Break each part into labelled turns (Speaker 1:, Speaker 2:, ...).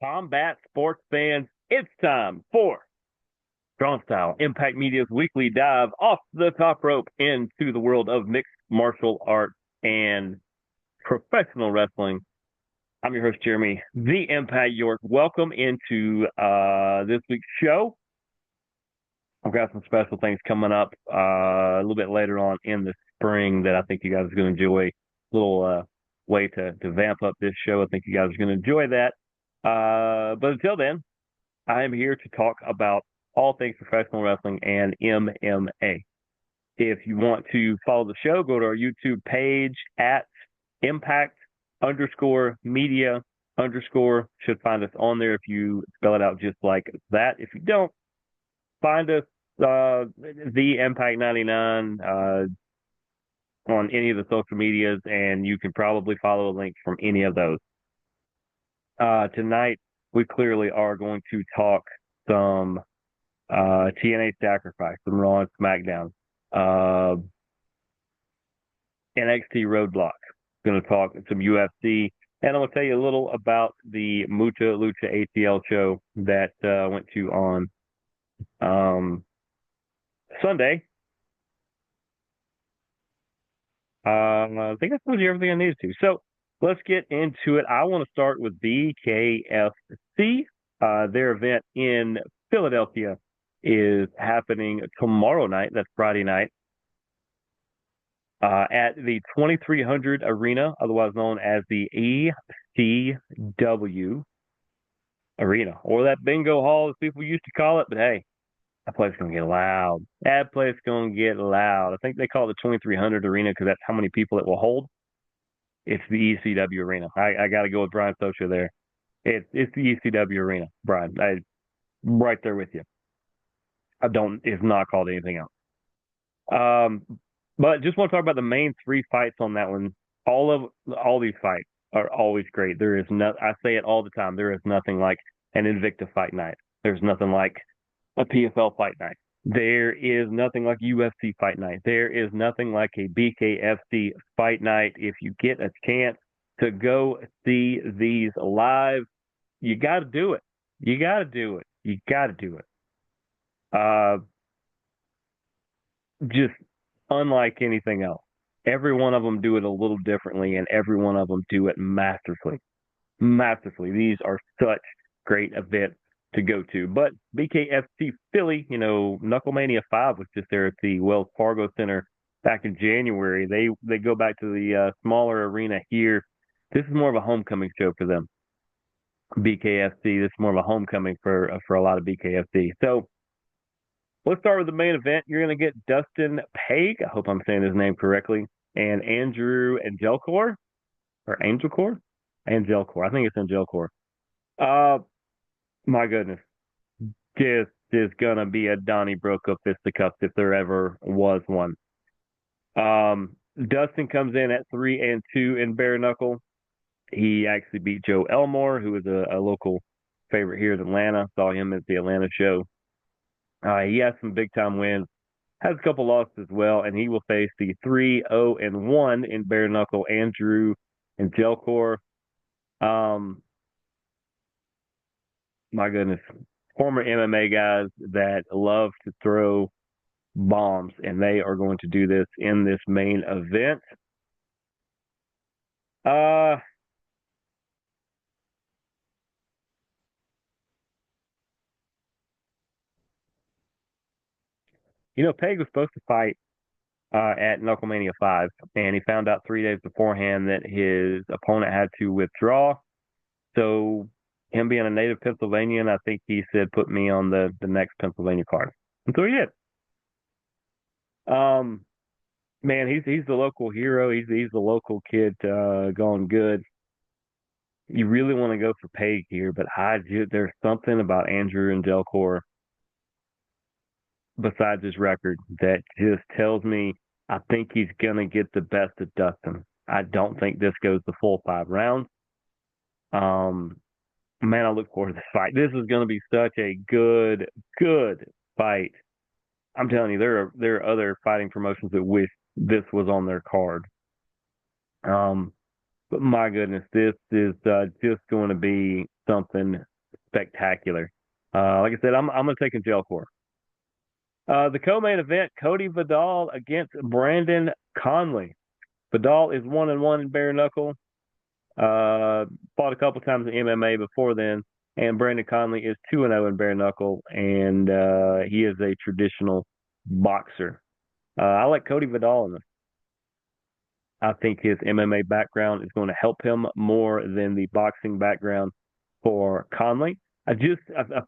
Speaker 1: Combat sports fans, it's time for Strong Style, Impact Media's weekly dive off the top rope into the world of mixed martial arts and professional wrestling. I'm your host, Jeremy, the Impact York. Welcome into this week's show. I've got some special things coming up a little bit later on in the spring that I think you guys are going to enjoy. A little way to vamp up this show. I think you guys are going to enjoy that. But until then, I am here to talk about all things professional wrestling and MMA. If you want to follow the show, go to our YouTube page at impact underscore media underscore. Should find us on there if you spell it out just like that. If you don't, find us the Impact 99 on any of the social medias, and you can probably follow a link from any of those. Tonight, we clearly are going to talk some TNA Sacrifice, some Raw and SmackDown, NXT Roadblock. Going to talk some UFC, and I'm going to tell you a little about the Lucha ATL show that went to on Sunday. I think that's everything I needed to. So let's get into it. I want to start with BKFC. Their event in Philadelphia is happening tomorrow night. That's Friday night. At the 2300 Arena, otherwise known as the ECW Arena, or that bingo hall as people used to call it. But hey, that place is going to get loud. That place is going to get loud. I think they call it the 2300 Arena because that's how many people it will hold. It's the ECW Arena. I got to go with Brian Socha there. It's the ECW Arena, Brian. I'm right there with you. It's not called anything else. But just want to talk about the main three fights on that one. All these fights are always great. There is no, I say it all the time. There is nothing like an Invicta fight night. There's nothing like a PFL fight night. There is nothing like UFC fight night. There is nothing like a BKFC fight night. If you get a chance to go see these live, you got to do it. You got to do it. You got to do it. Just unlike anything else. Every one of them do it a little differently, and every one of them do it masterfully. Masterfully. These are such great events to go to. But BKFC Philly, Knucklemania 5 was just there at the Wells Fargo Center back in January. They go back to the smaller arena here. This is more of a homecoming show for them. BKFC, this is more of a homecoming for a lot of BKFC. So let's start with the main event. You're going to get Dustin Paige, I hope I'm saying his name correctly, and Andrew Angelcor, or Angelcor? Angelcor. I think it's Angelcor. My goodness. This is going to be a Donnybrook of fisticuffs if there ever was one. Dustin comes in at 3-2 in bare knuckle. He actually beat Joe Elmore, who is a local favorite here in Atlanta. Saw him at the Atlanta show. He has some big-time wins, has a couple losses as well, and he will face the 3-0-1 in bare knuckle Andrew Angelcor. My goodness, former MMA guys that love to throw bombs, and they are going to do this in this main event. Paige was supposed to fight at Knucklemania 5, and he found out 3 days beforehand that his opponent had to withdraw. So him being a native Pennsylvanian, I think he said, put me on the next Pennsylvania card. And so he did. Man, he's the local hero. He's the local kid going good. You really want to go for Paige here, but there's something about Andrew Angelcor besides his record that just tells me I think he's going to get the best of Dustin. I don't think this goes the full 5 rounds. Man, I look forward to this fight. This is going to be such a good fight. I'm telling you, there are other fighting promotions that wish this was on their card. But my goodness, this is just going to be something spectacular. Like I said, I'm gonna take him jail for. The co-main event: Cody Vidal against Brandon Conley. Vidal is 1-1 in bare knuckle. Fought a couple times in MMA before then, and Brandon Conley is 2-0 in bare knuckle, and he is a traditional boxer. I like Cody Vidal in this. I think his MMA background is going to help him more than the boxing background for Conley. I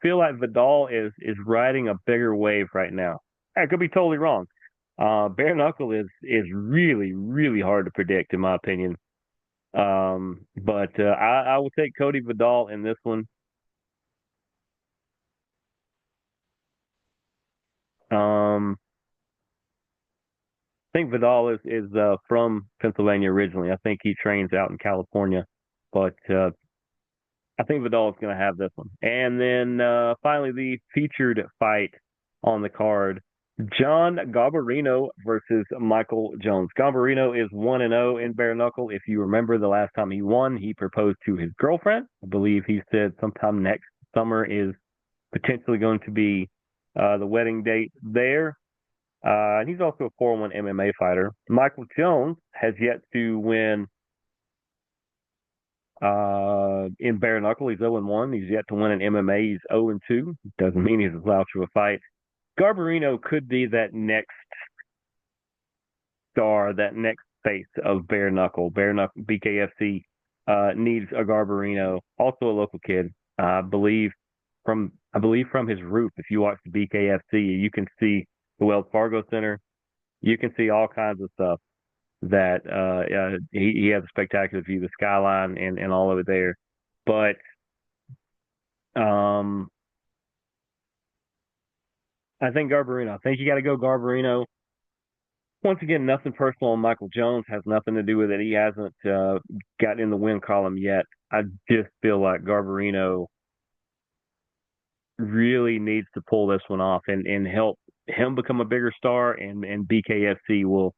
Speaker 1: feel like Vidal is riding a bigger wave right now. I could be totally wrong. Bare knuckle is really really hard to predict in my opinion. But I will take Cody Vidal in this one. I think Vidal is from Pennsylvania originally. I think he trains out in California, but I think Vidal is going to have this one. And then finally, the featured fight on the card: John Garbarino versus Michael Jones. Garbarino is 1-0 in bare knuckle. If you remember, the last time he won, he proposed to his girlfriend. I believe he said sometime next summer is potentially going to be the wedding date there. He's also a 4-1 MMA fighter. Michael Jones has yet to win in bare knuckle. He's 0-1. He's yet to win in MMA. He's 0-2. Doesn't mean he's a slouch of a fight. Garbarino could be that next star, that next face of bare knuckle. Bare knuckle BKFC needs a Garbarino, also a local kid. I believe from his roof. If you watch the BKFC, you can see the Wells Fargo Center. You can see all kinds of stuff that he has a spectacular view, the skyline and all of it there. But I think Garbarino. I think you got to go Garbarino. Once again, nothing personal on Michael Jones. Has nothing to do with it. He hasn't gotten in the win column yet. I just feel like Garbarino really needs to pull this one off and help him become a bigger star, and BKFC will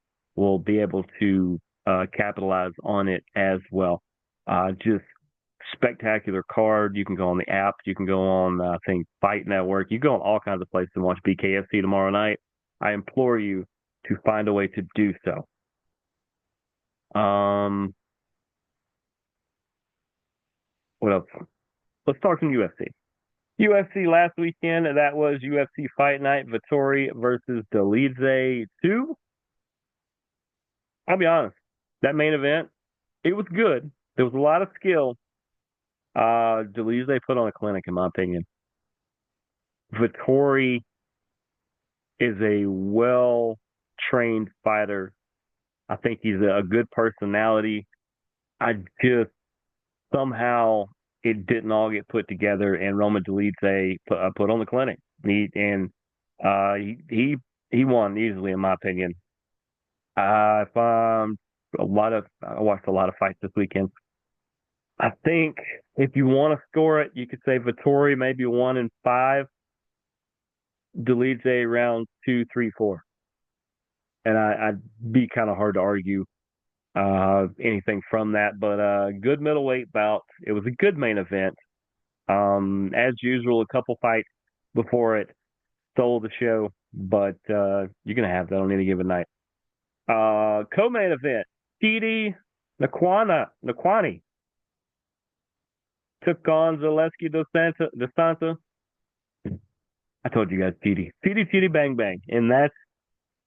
Speaker 1: be able to capitalize on it as well. Just spectacular card. You can go on the app. You can go on, I think, Fight Network. You go on all kinds of places and watch BKFC tomorrow night. I implore you to find a way to do so. What else? Let's talk some UFC. UFC last weekend, that was UFC Fight Night, Vettori versus Delize 2. I'll be honest, that main event, it was good. There was a lot of skill. Delize put on a clinic, in my opinion. Vettori is a well-trained fighter. I think he's a good personality. I just somehow it didn't all get put together, and Roman Dolidze put on the clinic. He won easily, in my opinion. I watched a lot of fights this weekend. I think if you want to score it, you could say Vettori maybe 1-5, Dolidze round 2, 3, 4, and I'd be kind of hard to argue anything from that. But good middleweight bout. It was a good main event. As usual, a couple fights before it stole the show, but you're gonna have that on any given night. Co-main event: TD Naquani took on Zaleski dos Santa. I told you guys, TD bang bang, and that's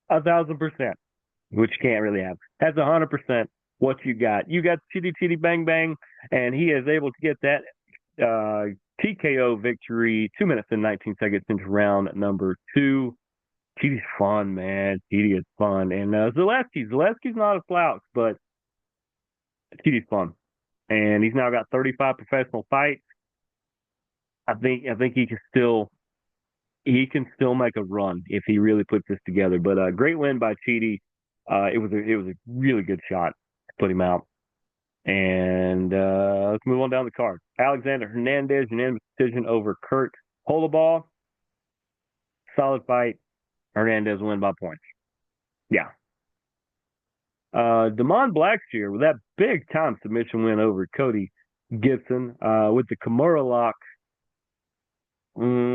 Speaker 1: 1,000%, which you can't really have. That's 100% what you got. You got TD bang bang, and he is able to get that TKO victory, 2 minutes and 19 seconds into round number 2. TD's fun, man. TD is fun, and Zaleski's not a slouch, but TD's fun, and he's now got 35 professional fights. I think he can still make a run if he really puts this together. But a great win by TD. It was a really good shot to put him out. And let's move on down the card. Alexander Hernandez, unanimous decision over Kurt Holoball. Solid fight. Hernandez win by points. Yeah. Damon Blackshear with that big time submission win over Cody Gibson with the Kimura lock.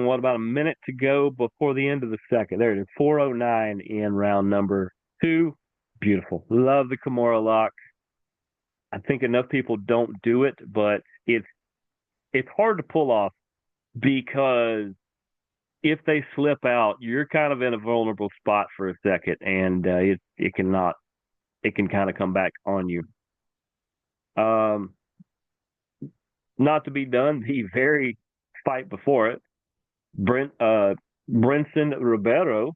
Speaker 1: what about a minute to go before the end of the second? There it is, 4:09 in round number two. Beautiful. Love the Kimura lock. I think enough people don't do it, but it's hard to pull off because if they slip out, you're kind of in a vulnerable spot for a second, and it can kind of come back on you. Um, Not to be done, the very fight before it, Brinson Ribeiro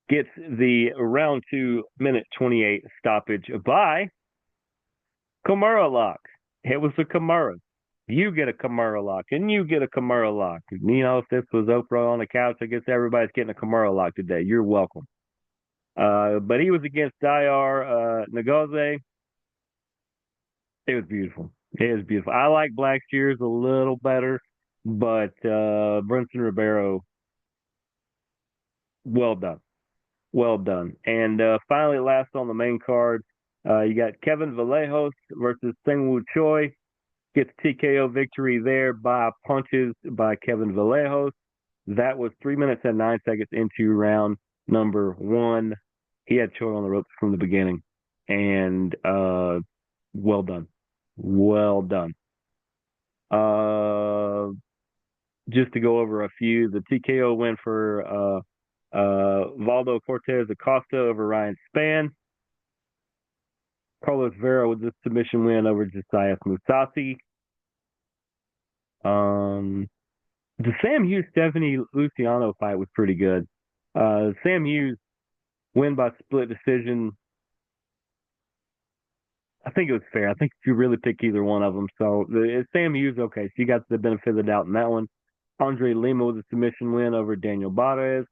Speaker 1: gets the round 2 minute 28 stoppage by Kimura lock. It was a Kimura. You get a Kimura lock, and you get a Kimura lock. You know, if this was Oprah on the couch, I guess everybody's getting a Kimura lock today. You're welcome. But he was against Dayar Ngozi. It was beautiful. It was beautiful. I like Black Shears a little better, but Brinson Ribeiro, well done. Well done. And finally, last on the main card, you got Kevin Vallejos versus Sengwoo Choi. Gets TKO victory there by punches by Kevin Vallejos. That was 3 minutes and 9 seconds into round number one. He had Choi on the ropes from the beginning. And well done. Well done. Just to go over a few, the TKO win for Valdo Cortez Acosta over Ryan Spann. Carlos Vera with the submission win over Josias Musasi. The Sam Hughes Stephanie Luciano fight was pretty good. Sam Hughes win by split decision. I think it was fair. I think if you really pick either one of them. So Sam Hughes, okay, so you got the benefit of the doubt in that one. Andre Lima with a submission win over Daniel Barres.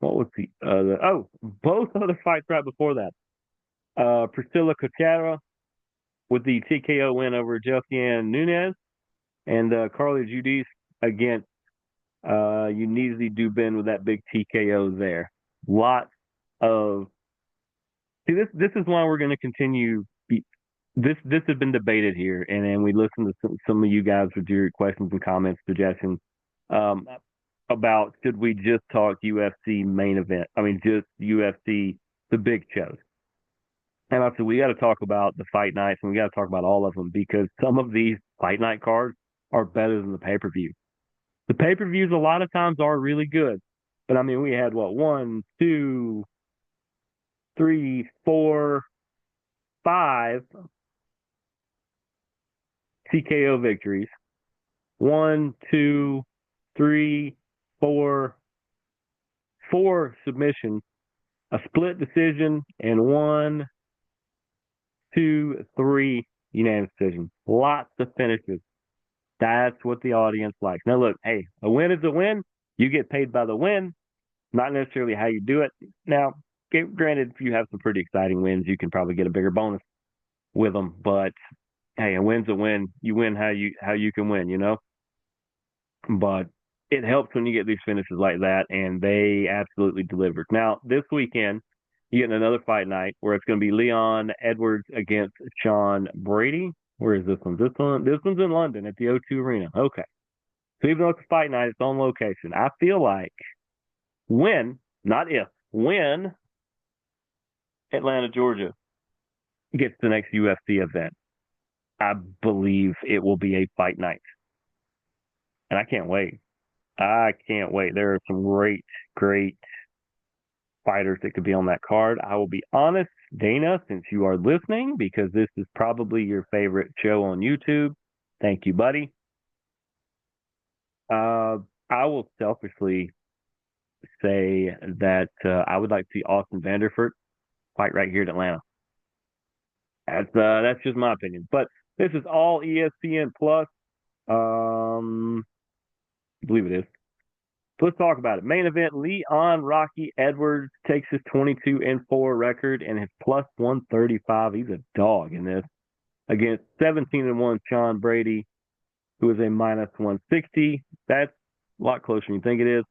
Speaker 1: What was the other? Oh, both other fights right before that. Priscilla Cotera with the TKO win over Josiane Nunez, and Carly Judice against Unizi Dubin with that big TKO there. Lots of this is why we're going to continue. This has been debated here, and we listened to some of you guys with your questions and comments, suggestions about should we just talk UFC main event? I mean, just UFC the big shows. And I said we got to talk about the fight nights, and we got to talk about all of them because some of these fight night cards are better than the pay per view. The pay per views a lot of times are really good, but I mean we had what 1, 2, 3, 4, 5 TKO victories. 1, 2, 3, 4 submissions, a split decision, and 1, 2, 3 unanimous decisions. Lots of finishes. That's what the audience likes. Now, look, hey, a win is a win. You get paid by the win, not necessarily how you do it. Now, granted, if you have some pretty exciting wins, you can probably get a bigger bonus with them. But hey, a win's a win. You win how you can win, you know. But it helps when you get these finishes like that, and they absolutely delivered. Now, this weekend, you're getting another fight night where it's going to be Leon Edwards against Sean Brady. Where is this one? This one's in London at the O2 Arena. Okay. So even though it's a fight night, it's on location. I feel like when Atlanta, Georgia gets the next UFC event, I believe it will be a fight night. And I can't wait. I can't wait. There are some great, great fighters that could be on that card. I will be honest, Dana, since you are listening, because this is probably your favorite show on YouTube. Thank you, buddy. I will selfishly say that I would like to see Austin Vanderford fight right here in Atlanta. That's just my opinion. But this is all ESPN Plus. I believe it is. So let's talk about it. Main event, Leon Rocky Edwards takes his 22-4 record and his plus 135. He's a dog in this. Against 17-1 Sean Brady, who is a minus 160. That's a lot closer than you think it is.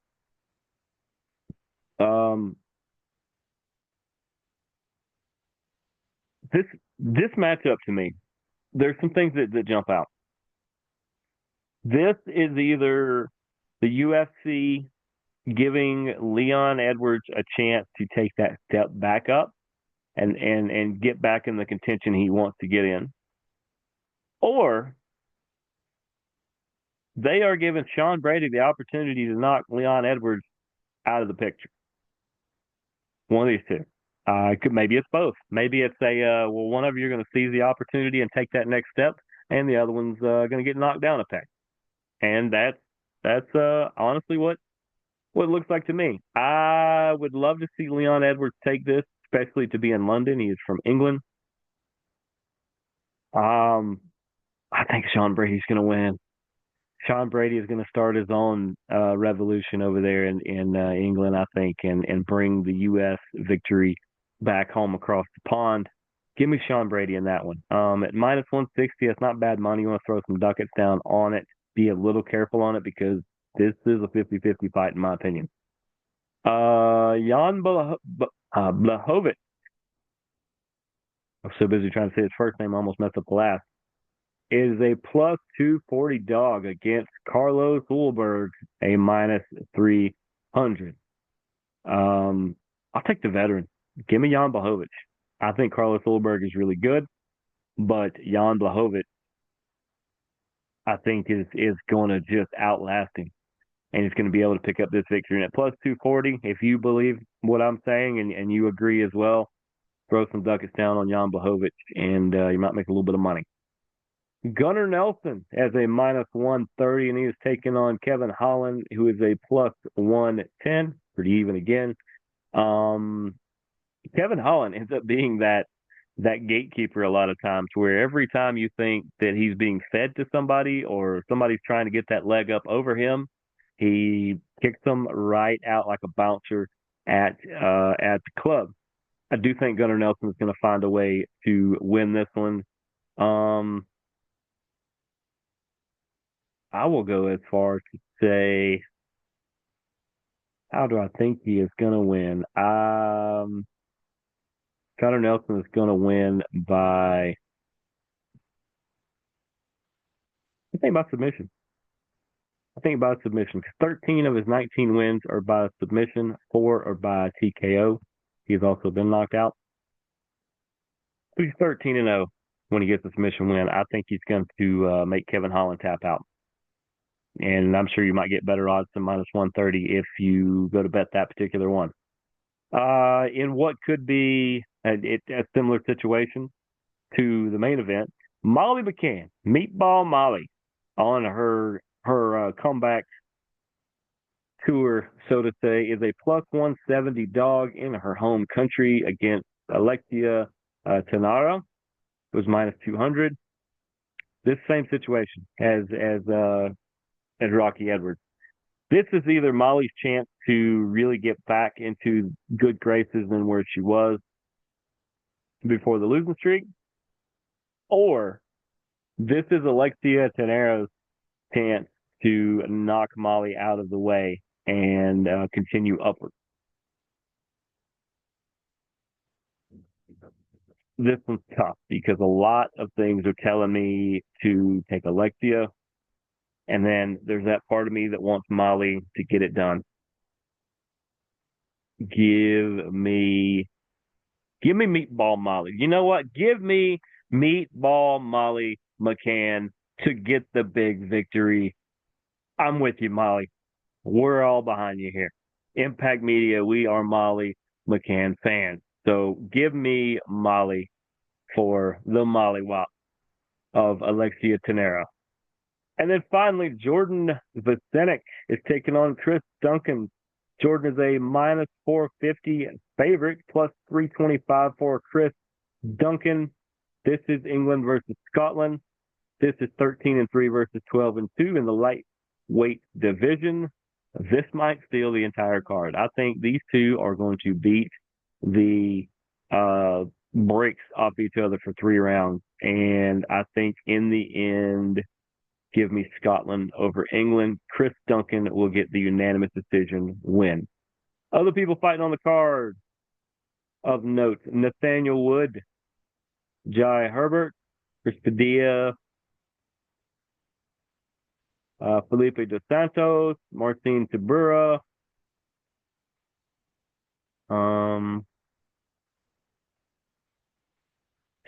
Speaker 1: This matchup to me, there's some things that jump out. This is either the UFC giving Leon Edwards a chance to take that step back up and get back in the contention he wants to get in, or they are giving Sean Brady the opportunity to knock Leon Edwards out of the picture. One of these two. Maybe it's both. Maybe it's well, one of you are going to seize the opportunity and take that next step, and the other one's going to get knocked down a peg. And that's honestly what it looks like to me. I would love to see Leon Edwards take this, especially to be in London. He is from England. Um, I think Sean Brady's going to win. Sean Brady is going to start his own revolution over there in England, I think, and bring the U.S. victory back home across the pond. Give me Sean Brady in that one. At minus 160, that's not bad money. You want to throw some ducats down on it. Be a little careful on it because this is a 50-50 fight, in my opinion. Jan Blachowicz. I'm so busy trying to say his first name, I almost messed up the last. Is a plus 240 dog against Carlos Ulberg, a minus 300. I'll take the veteran. Give me Jan Blachowicz. I think Carlos Ulberg is really good, but Jan Blachowicz, I think, is going to just outlast him. And he's going to be able to pick up this victory. And at plus 240, if you believe what I'm saying and you agree as well, throw some ducats down on Jan Blachowicz, and you might make a little bit of money. Gunnar Nelson has a minus 130, and he is taking on Kevin Holland, who is a plus 110. Pretty even again. Kevin Holland ends up being that gatekeeper a lot of times, where every time you think that he's being fed to somebody or somebody's trying to get that leg up over him, he kicks them right out like a bouncer at the club. I do think Gunnar Nelson is going to find a way to win this one. I will go as far to say, how do I think he is going to win? Gunnar Nelson is going to win by, I think, by submission. I think by submission because 13 of his 19 wins are by submission, 4 are by TKO. He's also been knocked out. He's 13-0 when he gets a submission win. I think he's going to make Kevin Holland tap out. And I'm sure you might get better odds than minus 130 if you go to bet that particular one. In what could be a similar situation to the main event, Molly McCann, Meatball Molly, on her comeback tour, so to say, is a plus 170 dog in her home country against Alexia Tanara, who's minus 200. This same situation as Rocky Edwards. This is either Molly's chance to really get back into good graces than where she was before the losing streak, or this is Alexia Tanara's chance to knock Molly out of the way and continue upward. This one's tough because a lot of things are telling me to take Alexia, and then there's that part of me that wants Molly to get it done. Give me Meatball Molly. You know what? Give me Meatball Molly McCann to get the big victory. I'm with you, Molly. We're all behind you here. Impact Media, we are Molly McCann fans. So give me Molly for the Molly Wop of Alexia Tanera. And then finally, Jordan Vasenik is taking on Chris Duncan. Jordan is a minus 450 favorite, plus 325 for Chris Duncan. This is England versus Scotland. This is 13-3 versus 12-2 in the lightweight division. This might steal the entire card. I think these two are going to beat the brakes off each other for 3 rounds. And I think in the end, give me Scotland over England. Chris Duncan will get the unanimous decision win. Other people fighting on the card of note, Nathaniel Wood, Jai Herbert, Chris Padilla, Felipe Dos Santos, Marcin Tibura, um,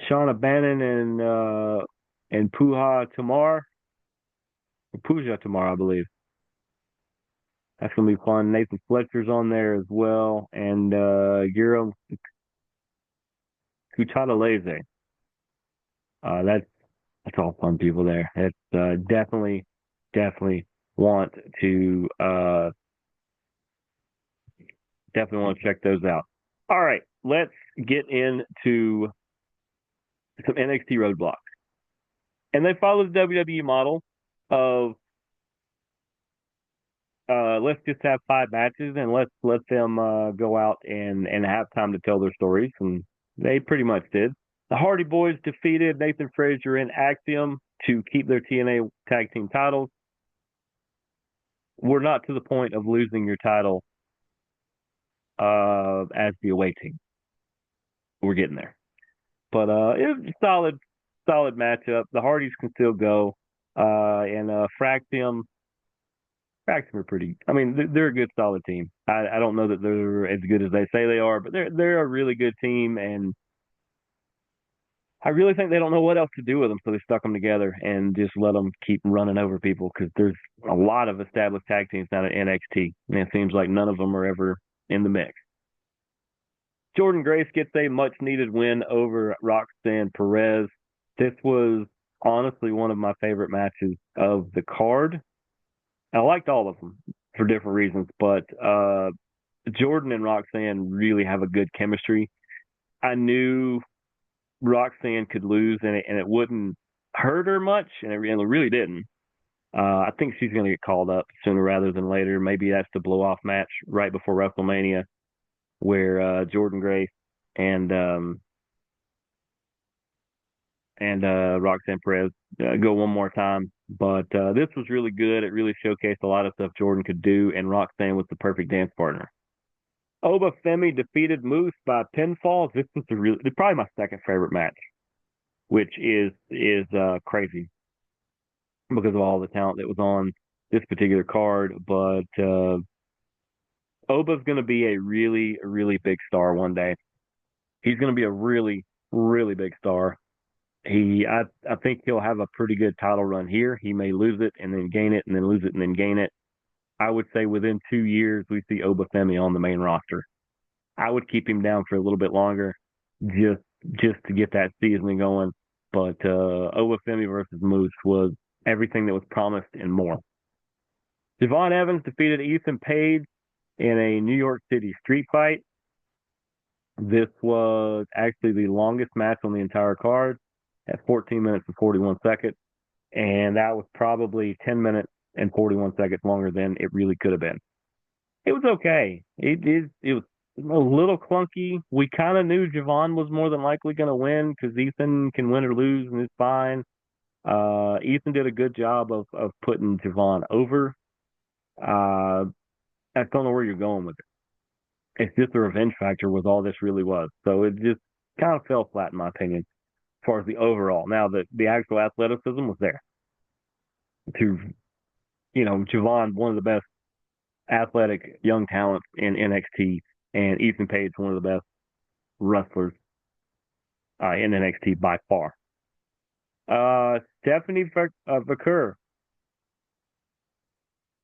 Speaker 1: Shauna Bannon, and Puja Tamar, I believe. That's gonna be fun. Nathan Fletcher's on there as well, and Giro Kuchataleze. That's all fun people there. It's definitely want to definitely want to check those out. All right, let's get into some NXT roadblocks. And they follow the WWE model of let's just have 5 matches and let's let them go out and have time to tell their stories. And they pretty much did. The Hardy Boys defeated Nathan Frazier and Axiom to keep their TNA tag team titles. We're not to the point of losing your title as the away team. We're getting there. But it was a solid matchup. The Hardys can still go. And Fraxium are pretty. I mean, they're a good, solid team. I don't know that they're as good as they say they are, but they're a really good team, and I really think they don't know what else to do with them, so they stuck them together and just let them keep running over people because there's a lot of established tag teams now at NXT, and it seems like none of them are ever in the mix. Jordan Grace gets a much-needed win over Roxanne Perez. This was honestly one of my favorite matches of the card. I liked all of them for different reasons, but Jordan and Roxanne really have a good chemistry. I knew Roxanne could lose and it wouldn't hurt her much, and it really didn't. I think she's going to get called up sooner rather than later. Maybe that's the blow-off match right before WrestleMania where Jordan Grace and Roxanne Perez go one more time. But this was really good. It really showcased a lot of stuff Jordan could do, and Roxanne was the perfect dance partner. Oba Femi defeated Moose by pinfall. This was probably my second favorite match, which is crazy because of all the talent that was on this particular card. But Oba's going to be a really, really big star one day. He's going to be a really, really big star. I think he'll have a pretty good title run here. He may lose it and then gain it and then lose it and then gain it. I would say within 2 years, we see Oba Femi on the main roster. I would keep him down for a little bit longer just to get that seasoning going. But Oba Femi versus Moose was everything that was promised and more. Devon Evans defeated Ethan Page in a New York City street fight. This was actually the longest match on the entire card at 14 minutes and 41 seconds. And that was probably 10 minutes and 41 seconds longer than it really could have been. It was okay. It was a little clunky. We kind of knew Javon was more than likely going to win because Ethan can win or lose and it's fine. Ethan did a good job of putting Javon over. I don't know where you're going with it. It's just the revenge factor was all this really was. So it just kind of fell flat in my opinion as far as the overall. Now the actual athleticism was there. Javon, one of the best athletic young talents in NXT, and Ethan Page, one of the best wrestlers in NXT by far. Stephanie Vaquer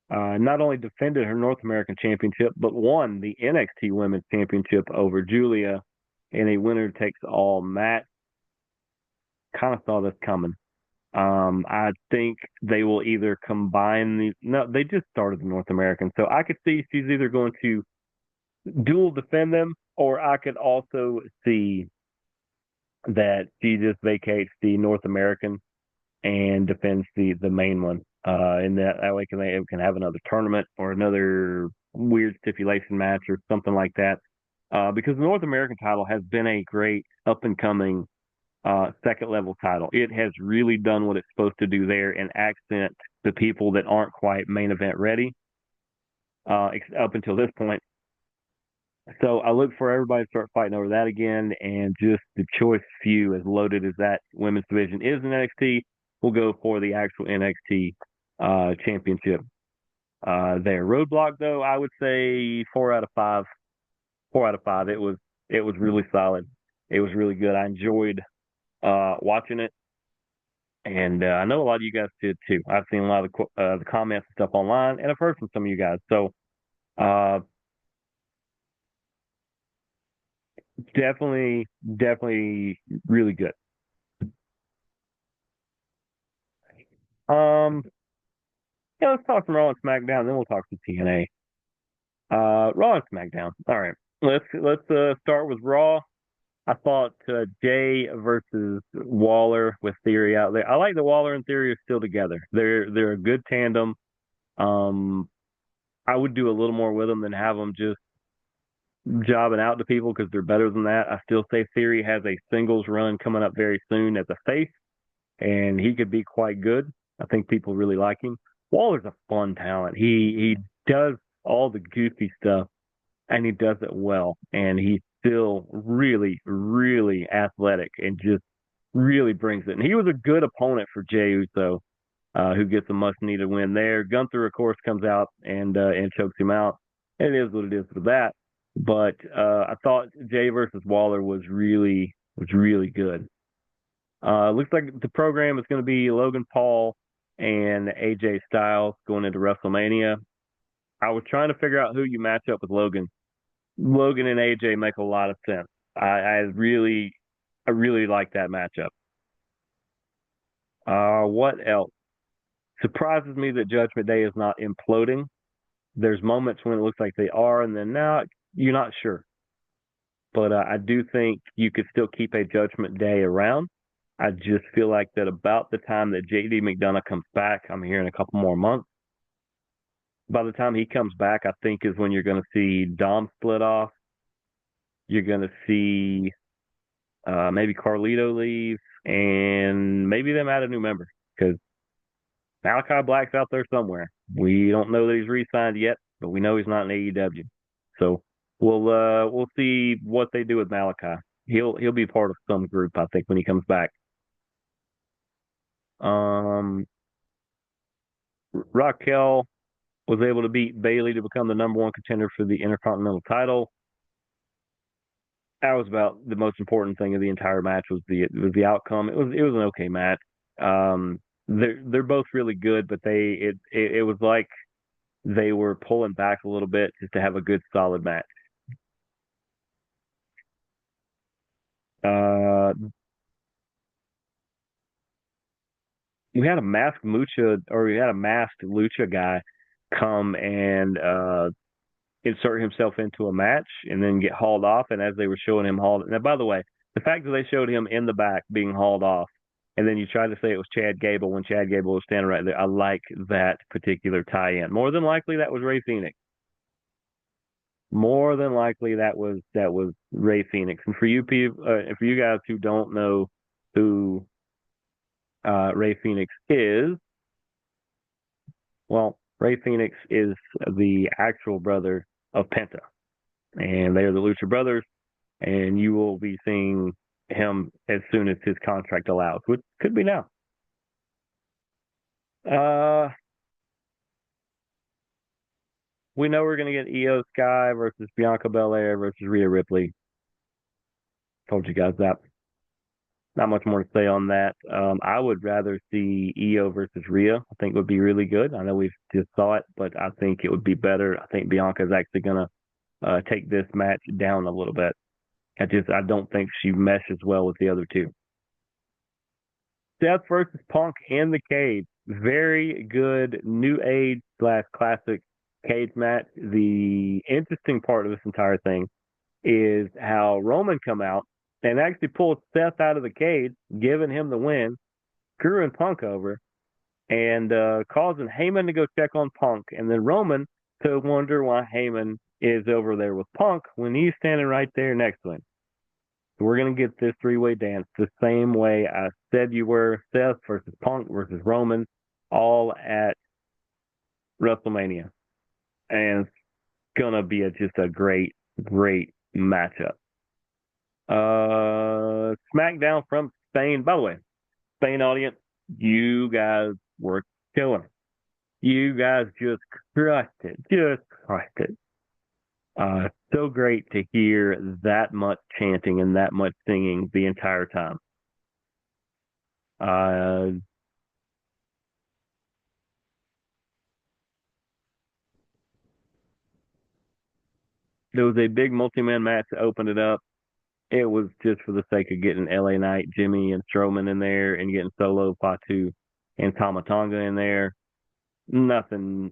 Speaker 1: not only defended her North American Championship, but won the NXT Women's Championship over Julia in a winner-takes-all match. Kind of saw this coming. I think they will either combine they just started the North American. So I could see she's either going to dual defend them, or I could also see that she just vacates the North American and defends the main one. And that way they can have another tournament or another weird stipulation match or something like that. Because the North American title has been a great up and coming second level title. It has really done what it's supposed to do there and accent the people that aren't quite main event ready up until this point. So I look for everybody to start fighting over that again, and just the choice few, as loaded as that women's division is in NXT, will go for the actual NXT championship. Their roadblock, though, I would say 4 out of 5. 4 out of 5. It was really solid. It was really good. I enjoyed watching it, and I know a lot of you guys did too. I've seen a lot of the comments and stuff online, and I've heard from some of you guys. So uh, definitely really good. Um, yeah, let's talk some Raw and SmackDown, then we'll talk some TNA. Raw and SmackDown. All right, let's start with Raw. I thought Jay versus Waller with Theory out there. I like the Waller and Theory are still together. They're a good tandem. Um, I would do a little more with them than have them just jobbing out to people because they're better than that. I still say Theory has a singles run coming up very soon as a face, and he could be quite good. I think people really like him. Waller's a fun talent. He does all the goofy stuff and he does it well. And he's still really athletic and just really brings it. And he was a good opponent for Jey Uso, who gets a much needed win there. Gunther, of course, comes out and chokes him out. It is what it is for that. But I thought Jay versus Waller was really good. Looks like the program is going to be Logan Paul and AJ Styles going into WrestleMania. I was trying to figure out who you match up with Logan. Logan and AJ make a lot of sense. I really like that matchup. What else? Surprises me that Judgment Day is not imploding. There's moments when it looks like they are, and then now you're not sure. But I do think you could still keep a Judgment Day around. I just feel like that about the time that JD McDonough comes back, I'm here in a couple more months. By the time he comes back, I think is when you're going to see Dom split off. You're going to see maybe Carlito leave, and maybe them add a new member because Malachi Black's out there somewhere. We don't know that he's re-signed yet, but we know he's not in AEW. So we'll see what they do with Malachi. He'll be part of some group, I think, when he comes back. Um, Raquel was able to beat Bailey to become the number one contender for the Intercontinental title. That was about the most important thing of the entire match was the outcome. It was an okay match. Um, they're both really good, but it was like they were pulling back a little bit just to have a good solid match. Uh, we had a masked Lucha guy come and insert himself into a match and then get hauled off. And as they were showing him hauled, now by the way, the fact that they showed him in the back being hauled off, and then you tried to say it was Chad Gable when Chad Gable was standing right there. I like that particular tie-in. More than likely, that was Ray Phoenix. More than likely, that was Ray Phoenix. And for you people, for you guys who don't know who Ray Phoenix is, well, Ray Phoenix is the actual brother of Penta, and they are the Lucha Brothers. And you will be seeing him as soon as his contract allows, which could be now. Uh, we know we're going to get Io Sky versus Bianca Belair versus Rhea Ripley. Told you guys that. Not much more to say on that. I would rather see Io versus Rhea. I think would be really good. I know we've just saw it, but I think it would be better. I think Bianca is actually going to take this match down a little bit. I don't think she meshes well with the other two. Seth versus Punk in the cage. Very good new age slash classic cage match. The interesting part of this entire thing is how Roman come out and actually pulled Seth out of the cage, giving him the win, screwing Punk over, and causing Heyman to go check on Punk, and then Roman to wonder why Heyman is over there with Punk when he's standing right there next to him. We're going to get this three-way dance the same way I said you were, Seth versus Punk versus Roman, all at WrestleMania. And it's going to be just a great matchup. SmackDown from Spain. By the way, Spain audience, you guys were killing it. You guys just crushed it. Just crushed it. So great to hear that much chanting and that much singing the entire time. Uh, there was a big multi-man match that opened it up. It was just for the sake of getting LA Knight, Jimmy, and Strowman in there and getting Solo, Fatu, and Tamatonga in there. Nothing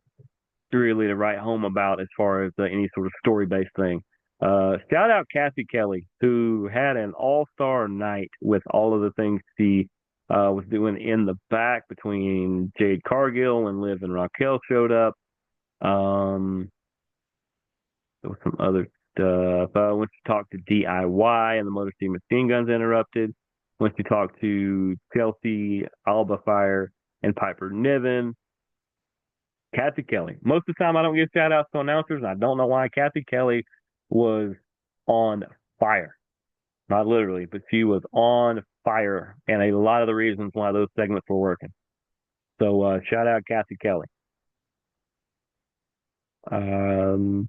Speaker 1: really to write home about as far as any sort of story-based thing. Shout out Kathy Kelly, who had an all-star night with all of the things she was doing in the back between Jade Cargill and Liv and Raquel showed up. Um, there was some other stuff. When she talked to DIY and the Motor City Machine Guns interrupted. When she talked to Chelsea, Alba Fire, and Piper Niven. Kathy Kelly. Most of the time, I don't give shout outs to announcers. I don't know why. Kathy Kelly was on fire. Not literally, but she was on fire. And a lot of the reasons why those segments were working. So shout out Kathy Kelly. Um,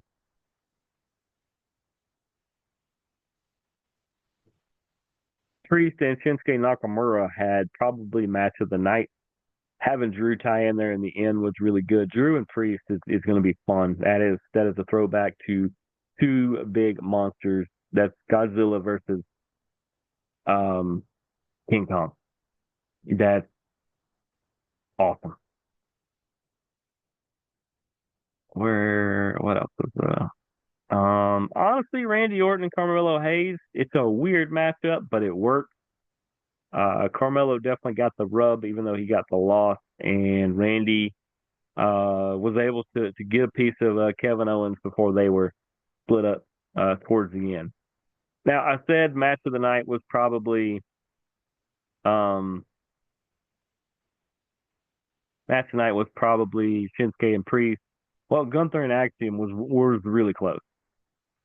Speaker 1: Priest and Shinsuke Nakamura had probably match of the night. Having Drew tie in there in the end was really good. Drew and Priest is going to be fun. That is a throwback to two big monsters. That's Godzilla versus um, King Kong. That's awesome. What else was honestly, Randy Orton and Carmelo Hayes. It's a weird matchup, but it worked. Carmelo definitely got the rub, even though he got the loss, and Randy was able to get a piece of Kevin Owens before they were split up towards the end. Now, I said match of the night was probably um, match of the night was probably Shinsuke and Priest. Well, Gunther and Axiom was really close.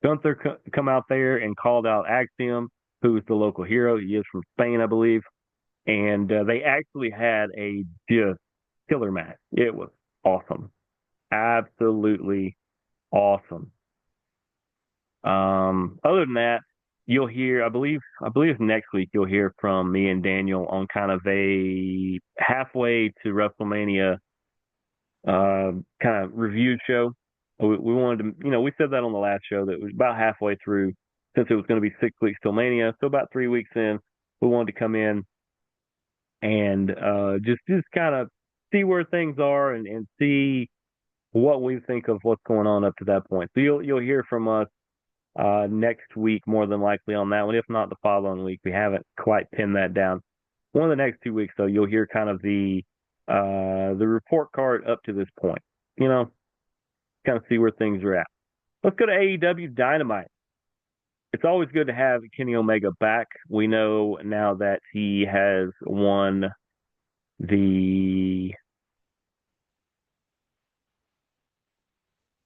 Speaker 1: Gunther come out there and called out Axiom, who's the local hero. He is from Spain, I believe, and they actually had a just killer match. It was awesome, absolutely awesome. Other than that, you'll hear, I believe next week you'll hear from me and Daniel on kind of a halfway to WrestleMania kind of review show. We wanted to, we said that on the last show that it was about halfway through since it was going to be 6 weeks till Mania. So about 3 weeks in, we wanted to come in and just kind of see where things are and see what we think of what's going on up to that point. So you'll hear from us next week more than likely on that one, if not the following week. We haven't quite pinned that down. One of the next 2 weeks though, you'll hear kind of the report card up to this point. Kind of see where things are at. Let's go to AEW Dynamite. It's always good to have Kenny Omega back. We know now that he has won the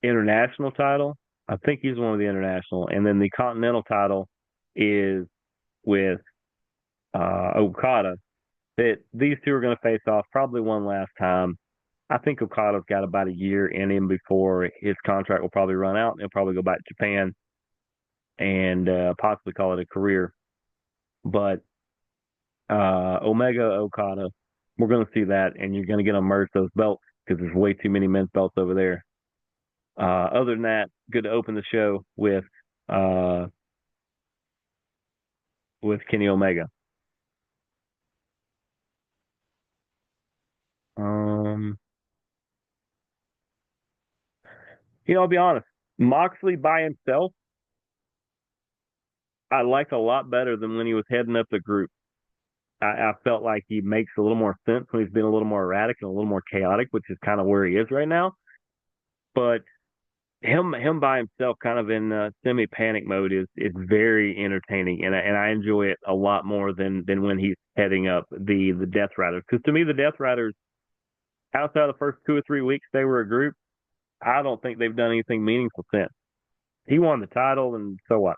Speaker 1: international title. I think he's won the international, and then the continental title is with Okada. That these two are going to face off probably one last time. I think Okada's got about a year in him before his contract will probably run out, and he'll probably go back to Japan and possibly call it a career. But Omega Okada, we're going to see that, and you're going to get them merge those belts because there's way too many men's belts over there. Other than that, good to open the show with Kenny Omega. Um, I'll be honest. Moxley by himself, I liked a lot better than when he was heading up the group. I felt like he makes a little more sense when he's been a little more erratic and a little more chaotic, which is kind of where he is right now. But him by himself, kind of in semi panic mode, is very entertaining, and I enjoy it a lot more than when he's heading up the Death Riders. Because to me, the Death Riders, outside of the first 2 or 3 weeks they were a group, I don't think they've done anything meaningful since. He won the title, and so what?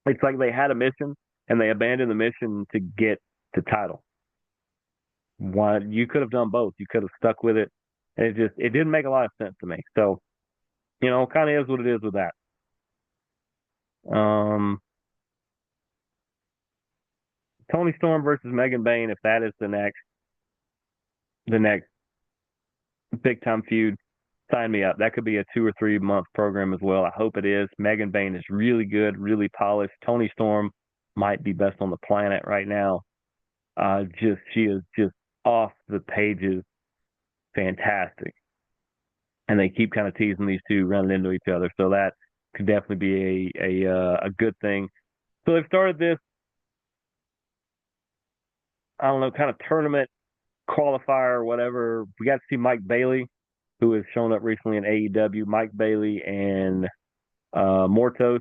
Speaker 1: It's like they had a mission and they abandoned the mission to get the title. Why you could have done both. You could have stuck with it It didn't make a lot of sense to me. So, kind of is what it is with that. Um, Tony Storm versus Megan Bayne, if that is the next big time feud, sign me up. That could be a 2 or 3 month program as well. I hope it is. Megan Bayne is really good, really polished. Tony Storm might be best on the planet right now. She is just off the pages, fantastic. And they keep kind of teasing these two running into each other, so that could definitely be a good thing. So they've started this, I don't know, kind of tournament qualifier or whatever. We got to see Mike Bailey, who has shown up recently in AEW. Mike Bailey and Mortos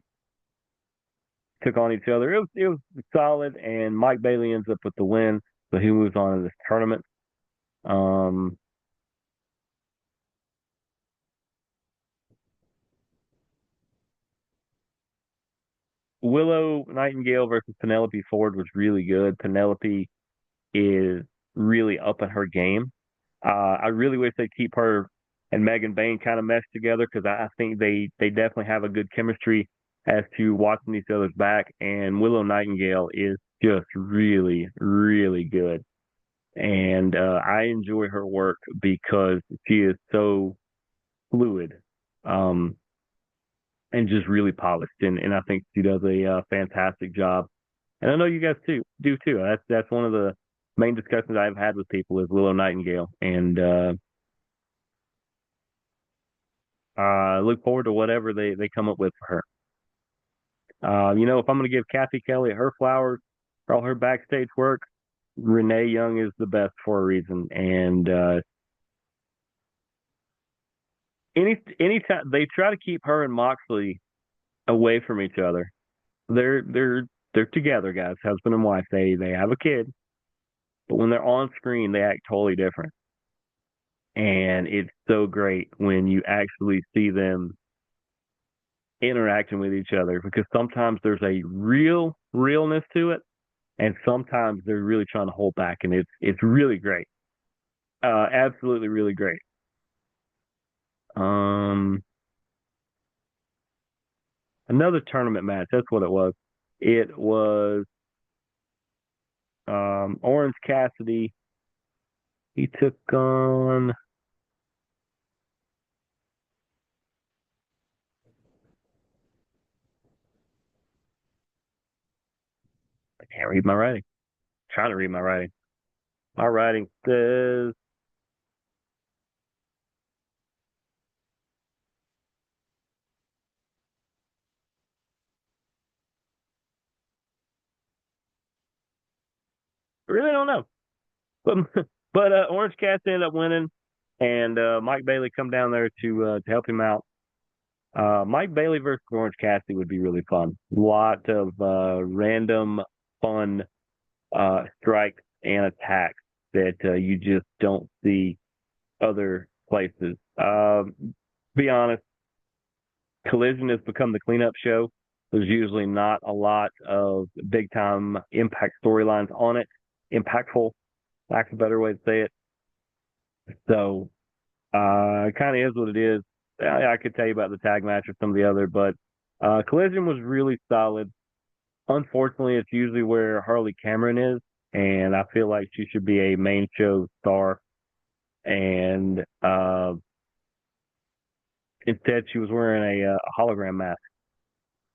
Speaker 1: took on each other. It was solid, and Mike Bailey ends up with the win, so he moves on to this tournament. Um, Willow Nightingale versus Penelope Ford was really good. Penelope is really up in her game. I really wish they keep her and Megan Bayne kind of meshed together because I think they definitely have a good chemistry as to watching each other's back. And Willow Nightingale is just really, really good. And I enjoy her work because she is so fluid, um, and just really polished. And I think she does a fantastic job. And I know you guys too do too. That's one of the main discussions I've had with people is Willow Nightingale, and look forward to whatever they come up with for her. If I'm going to give Kathy Kelly her flowers for all her backstage work, Renee Young is the best for a reason. And anytime they try to keep her and Moxley away from each other, they're together, guys, husband and wife. They have a kid, but when they're on screen, they act totally different. And it's so great when you actually see them interacting with each other because sometimes there's a real realness to it, and sometimes they're really trying to hold back, and it's really great. Absolutely, really great. Um, Another tournament match. That's what it was. It was Orange Cassidy. He took on. I can't read my writing. I'm trying to read my writing. My writing says. I really don't know. But Orange Cassidy ended up winning, and Mike Bailey come down there to help him out. Mike Bailey versus Orange Cassidy would be really fun. Lot of random fun strikes and attacks that you just don't see other places. Be honest, Collision has become the cleanup show. There's usually not a lot of big time impact storylines on it. Impactful, that's a better way to say it. So it kind of is what it is. I could tell you about the tag match or some of the other, but Collision was really solid. Unfortunately, it's usually where Harley Cameron is, and I feel like she should be a main show star. And instead, she was wearing a hologram mask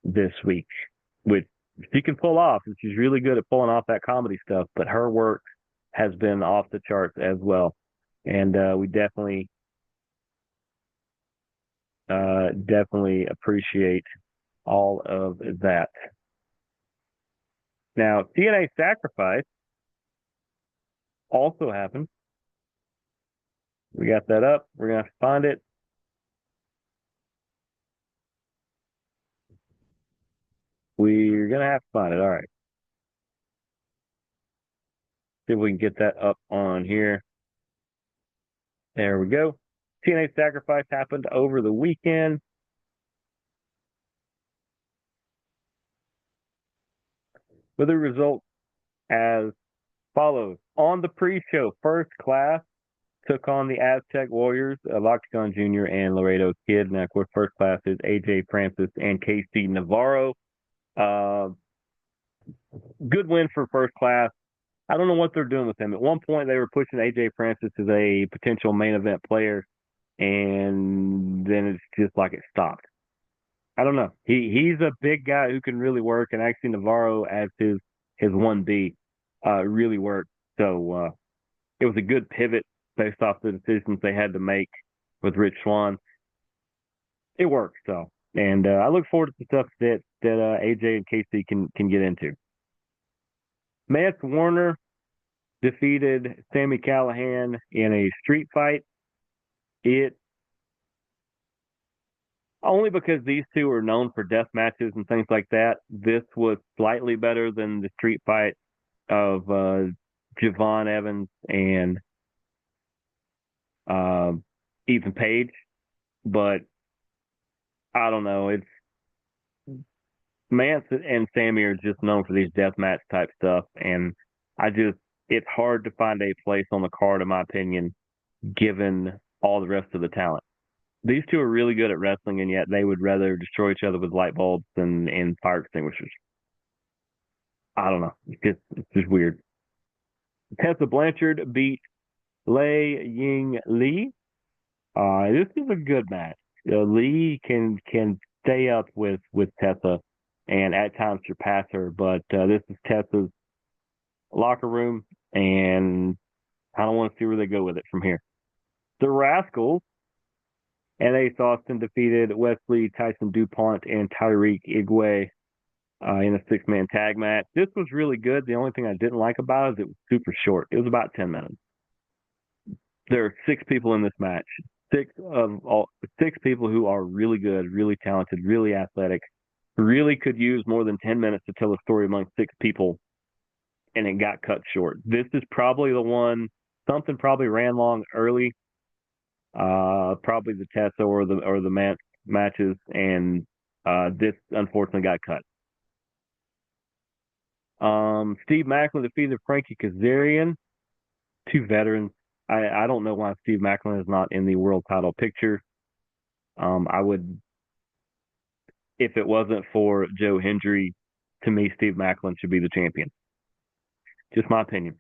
Speaker 1: this week, which she can pull off, and she's really good at pulling off that comedy stuff. But her work has been off the charts as well, and we definitely appreciate all of that. Now, TNA Sacrifice also happened. We got that up. We're gonna have to find it. We're gonna have to find it. All right. See if we can get that up on here. There we go. TNA Sacrifice happened over the weekend. With the results as follows. On the pre-show, First Class took on the Aztec Warriors, Loctecon Jr. and Laredo Kid. And of course, first class is AJ Francis and KC Navarro. Uh, Good win for first class. I don't know what they're doing with him. At one point, they were pushing AJ Francis as a potential main event player, and then it's just like it stopped. I don't know. He's a big guy who can really work, and actually Navarro as his 1B really worked. So it was a good pivot based off the decisions they had to make with Rich Swann. It worked. So, and I look forward to the stuff that AJ and KC can get into. Mance Warner defeated Sami Callihan in a street fight. It only because these two are known for death matches and things like that. This was slightly better than the street fight of Javon Evans and Ethan Page, but I don't know. It's Mance and Sammy are just known for these deathmatch type stuff, and it's hard to find a place on the card, in my opinion, given all the rest of the talent. These two are really good at wrestling, and yet they would rather destroy each other with light bulbs and fire extinguishers. I don't know. It's just weird. Tessa Blanchard beat Lei Ying Lee. This is a good match. Lee can stay up with Tessa and at times surpass her, but this is Tessa's locker room, and I don't want to see where they go with it from here. The Rascals and Ace Austin defeated Wesley, Tyson DuPont, and Tyreek Igwe in a six-man tag match. This was really good. The only thing I didn't like about it is it was super short. It was about 10 minutes. There are six people in this match. Six people who are really good, really talented, really athletic, really could use more than 10 minutes to tell a story among six people, and it got cut short. This is probably the one. Something probably ran long early. Probably the Tessa or the matches, and this unfortunately got cut. Steve Macklin defeated Frankie Kazarian, two veterans. I don't know why Steve Macklin is not in the world title picture. I would, if it wasn't for Joe Hendry, to me, Steve Macklin should be the champion. Just my opinion.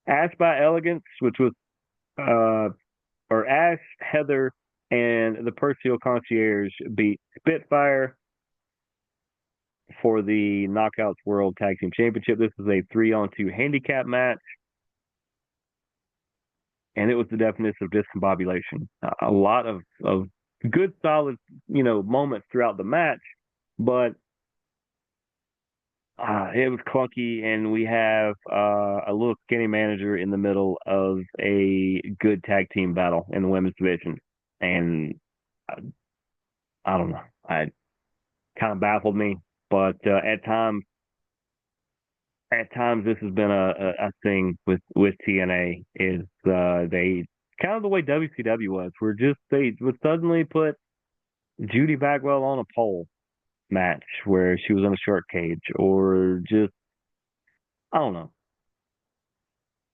Speaker 1: Ash by Elegance, which was, Ash, Heather, and the Percival Concierge beat Spitfire for the Knockouts World Tag Team Championship. This is a 3-on-2 handicap match, and it was the definition of discombobulation. A lot of good, solid, moments throughout the match, but it was clunky, and we have a little skinny manager in the middle of a good tag team battle in the women's division, and I don't know. It kind of baffled me, but at times this has been a thing with TNA is they kind of the way WCW was. They would suddenly put Judy Bagwell on a pole match where she was in a short cage, or just, I don't know.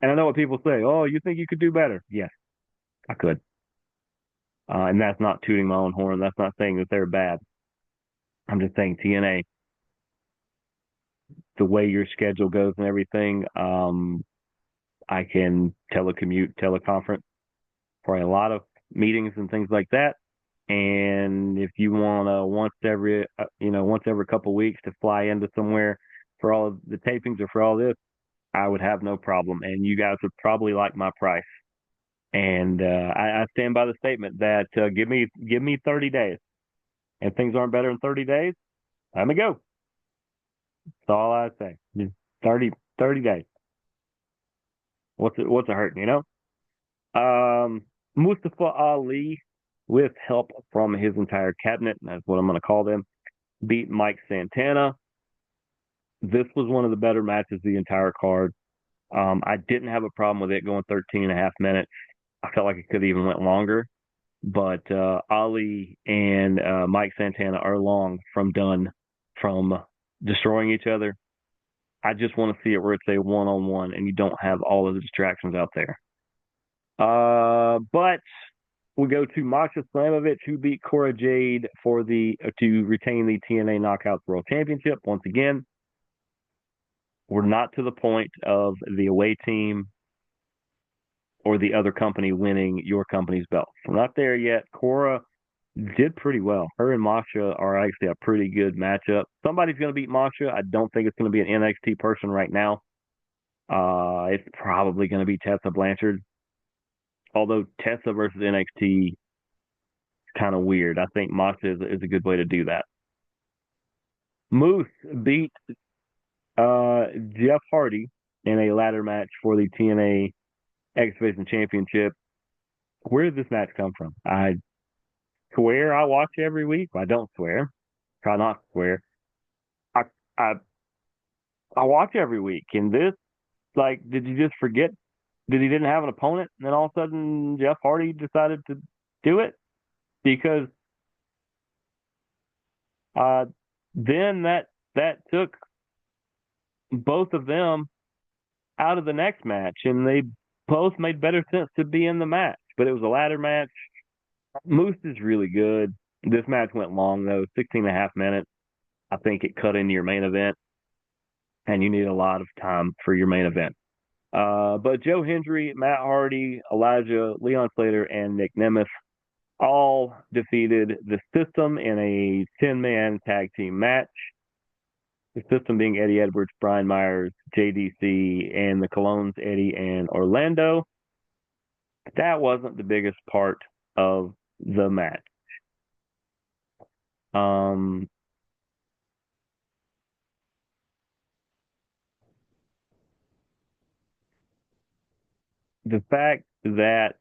Speaker 1: And I know what people say. Oh, you think you could do better? Yes, I could. And that's not tooting my own horn. That's not saying that they're bad. I'm just saying TNA, the way your schedule goes and everything, I can teleconference for a lot of meetings and things like that. And if you want to once every couple of weeks to fly into somewhere for all of the tapings or for all this, I would have no problem. And you guys would probably like my price. And I stand by the statement that give me 30 days. And things aren't better in 30 days, let me go. That's all I say. Just 30 days. What's it hurting, Mustafa Ali, with help from his entire cabinet, that's what I'm going to call them, beat Mike Santana. This was one of the better matches of the entire card. I didn't have a problem with it going 13 and a half minutes. I felt like it could have even went longer. But Ali and Mike Santana are long from done from destroying each other. I just want to see it where it's a one-on-one and you don't have all of the distractions out there. But we go to Masha Slamovich, who beat Cora Jade for the to retain the TNA Knockouts World Championship. Once again, we're not to the point of the away team or the other company winning your company's belt. We're not there yet. Cora did pretty well. Her and Masha are actually a pretty good matchup. Somebody's going to beat Masha. I don't think it's going to be an NXT person right now. It's probably going to be Tessa Blanchard. Although Tessa versus NXT is kind of weird. I think Masha is a good way to do that. Moose beat Jeff Hardy in a ladder match for the TNA X Division Championship. Where did this match come from? I swear I watch every week. I don't swear. Try not to swear. I I I watch every week, and this, like, did you just forget that he didn't have an opponent, and then all of a sudden Jeff Hardy decided to do it? Because uh, then that took both of them out of the next match, and they both made better sense to be in the match. But it was a ladder match. Moose is really good. This match went long though, 16 and a half minutes. I think it cut into your main event, and you need a lot of time for your main event. But Joe Hendry, Matt Hardy, Elijah, Leon Slater, and Nick Nemeth all defeated the System in a 10-man tag team match. The System being Eddie Edwards, Brian Myers, JDC, and the Colognes, Eddie and Orlando. That wasn't the biggest part of the match. Um, the fact that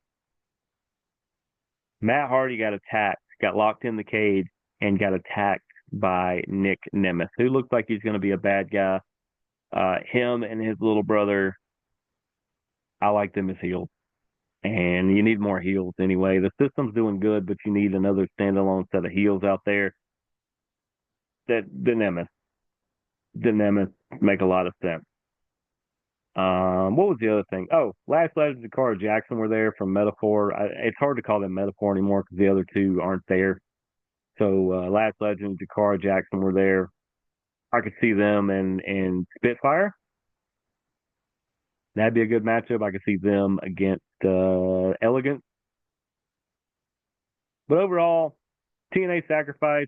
Speaker 1: Matt Hardy got attacked, got locked in the cage, and got attacked by Nick Nemeth, who looks like he's going to be a bad guy. Him and his little brother, I like them as heels. And you need more heels anyway. The System's doing good, but you need another standalone set of heels out there. That the Nemeth make a lot of sense. What was the other thing? Oh, Last Legends of Cara Jackson were there from Metaphor. It's hard to call them Metaphor anymore because the other two aren't there. So Last Legends of Cara Jackson were there. I could see them and Spitfire. That'd be a good matchup. I could see them against Elegance. But overall, TNA Sacrifice,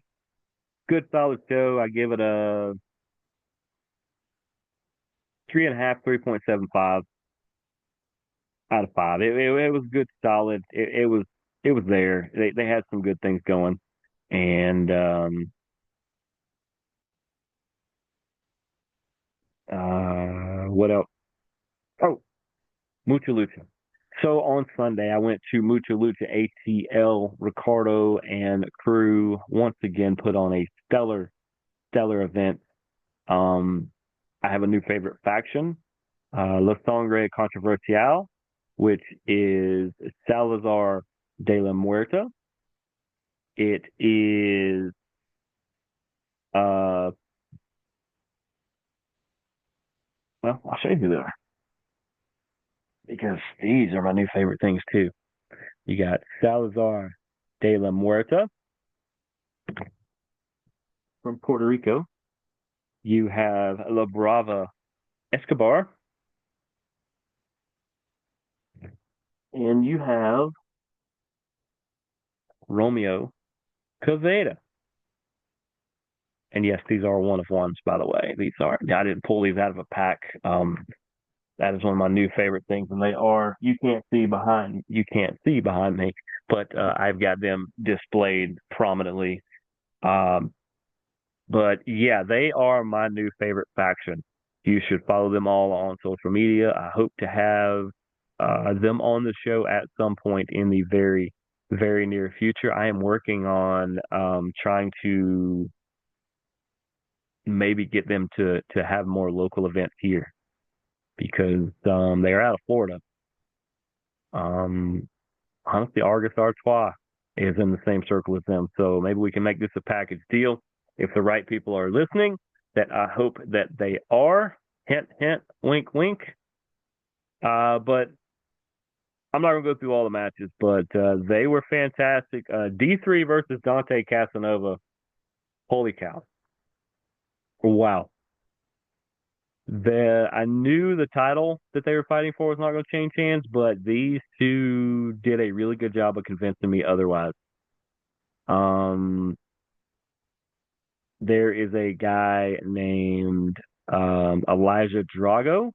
Speaker 1: good solid show. I give it a 3.5, 3.75 out of 5. It was good, solid. It was there. They had some good things going, and what else? Oh, Mucha Lucha. So on Sunday, I went to Mucha Lucha ATL. Ricardo and crew once again put on a stellar event. Um, I have a new favorite faction, La Sangre Controversial, which is Salazar de la Muerta. It is well, I'll show you who they are because these are my new favorite things too. You got Salazar de la Muerta from Puerto Rico. You have La Brava Escobar, and you have Romeo Caveda. And yes, these are one of ones, by the way. These are, I didn't pull these out of a pack. That is one of my new favorite things, and they are, you can't see behind me, but I've got them displayed prominently. Um, but yeah, they are my new favorite faction. You should follow them all on social media. I hope to have them on the show at some point in the very near future. I am working on trying to maybe get them to have more local events here because they're out of Florida. Um, honestly, Argus Artois is in the same circle as them, so maybe we can make this a package deal if the right people are listening. That I hope that they are. Hint, hint, wink, wink. But I'm not gonna go through all the matches, but they were fantastic. D3 versus Dante Casanova. Holy cow! Wow. I knew the title that they were fighting for was not going to change hands, but these two did a really good job of convincing me otherwise. Um, there is a guy named Elijah Drago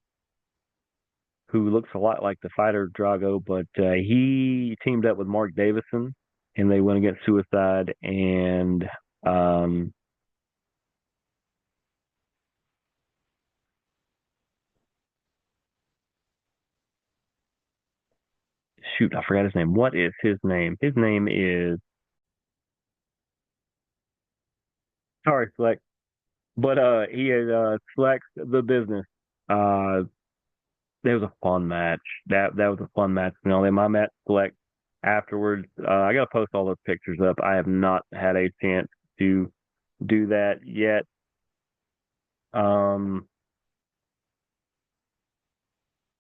Speaker 1: who looks a lot like the fighter Drago, but he teamed up with Mark Davison and they went against Suicide and um, shoot, I forgot his name. What is his name? His name is sorry, Flex. But he had Flex the business. Uh, that was a fun match. That was a fun match. You know, then my match select afterwards. I gotta post all those pictures up. I have not had a chance to do that yet. Um,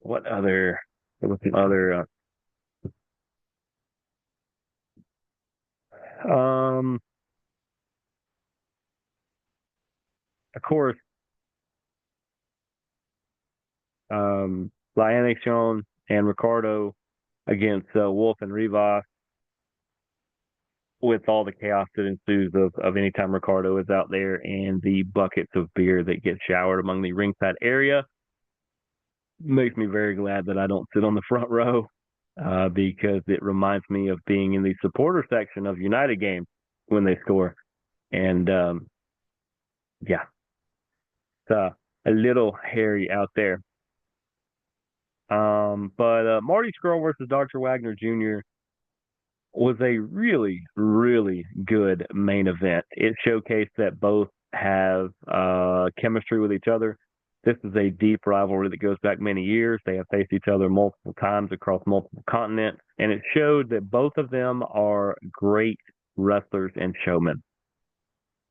Speaker 1: what other? There was some other. Um, of course, Liane Sean and Ricardo against Wolf and Rivas with all the chaos that ensues of any time Ricardo is out there and the buckets of beer that get showered among the ringside area makes me very glad that I don't sit on the front row because it reminds me of being in the supporter section of United games when they score. And yeah, it's a little hairy out there. But Marty Scurll versus Dr. Wagner Jr. was a really, really good main event. It showcased that both have chemistry with each other. This is a deep rivalry that goes back many years. They have faced each other multiple times across multiple continents, and it showed that both of them are great wrestlers and showmen.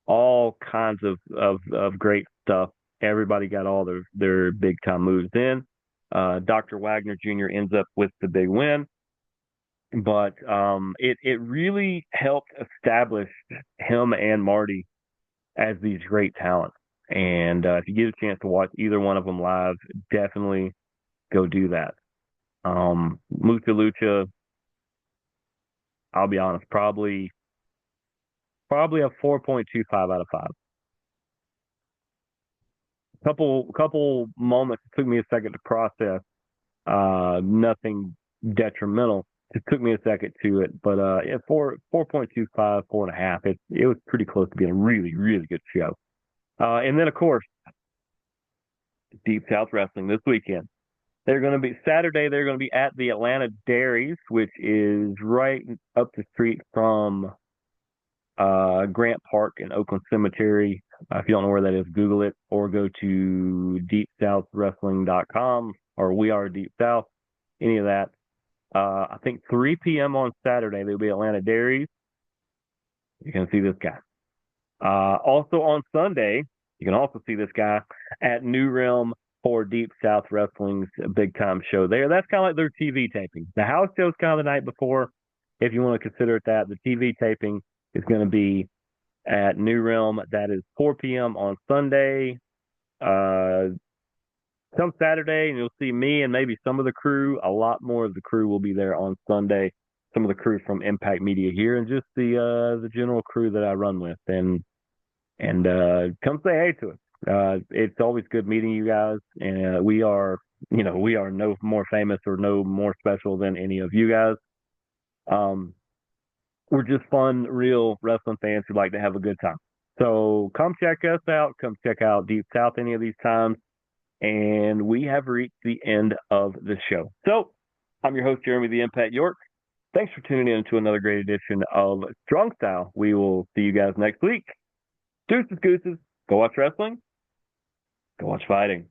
Speaker 1: All kinds of great stuff. Everybody got all their big time moves in. Dr. Wagner Jr. ends up with the big win, but it really helped establish him and Marty as these great talents. And if you get a chance to watch either one of them live, definitely go do that. Mucha Lucha, I'll be honest, probably a 4.25 out of 5. Couple moments it took me a second to process. Nothing detrimental. It took me a second to it, but yeah, 4.25, 4.5. It was pretty close to being a really, really good show. And then of course, Deep South Wrestling this weekend. They're going to be Saturday. They're going to be at the Atlanta Dairies, which is right up the street from Grant Park and Oakland Cemetery. If you don't know where that is, Google it or go to deepsouthwrestling.com or We Are Deep South, any of that. I think 3 p.m. on Saturday, they'll be at Atlanta Dairies. You can see this guy. Also on Sunday, you can also see this guy at New Realm for Deep South Wrestling's big time show there. That's kind of like their TV taping. The house show's kind of the night before, if you want to consider it that. The TV taping is going to be at New Realm. That is 4 p.m. on Sunday. Come Saturday, and you'll see me and maybe some of the crew. A lot more of the crew will be there on Sunday. Some of the crew from Impact Media here, and just the general crew that I run with. And come say hey to us. It's always good meeting you guys, and we are no more famous or no more special than any of you guys. We're just fun, real wrestling fans who like to have a good time. So come check us out. Come check out Deep South any of these times. And we have reached the end of the show. So I'm your host, Jeremy the Impact York. Thanks for tuning in to another great edition of Strong Style. We will see you guys next week. Deuces, gooses. Go watch wrestling. Go watch fighting.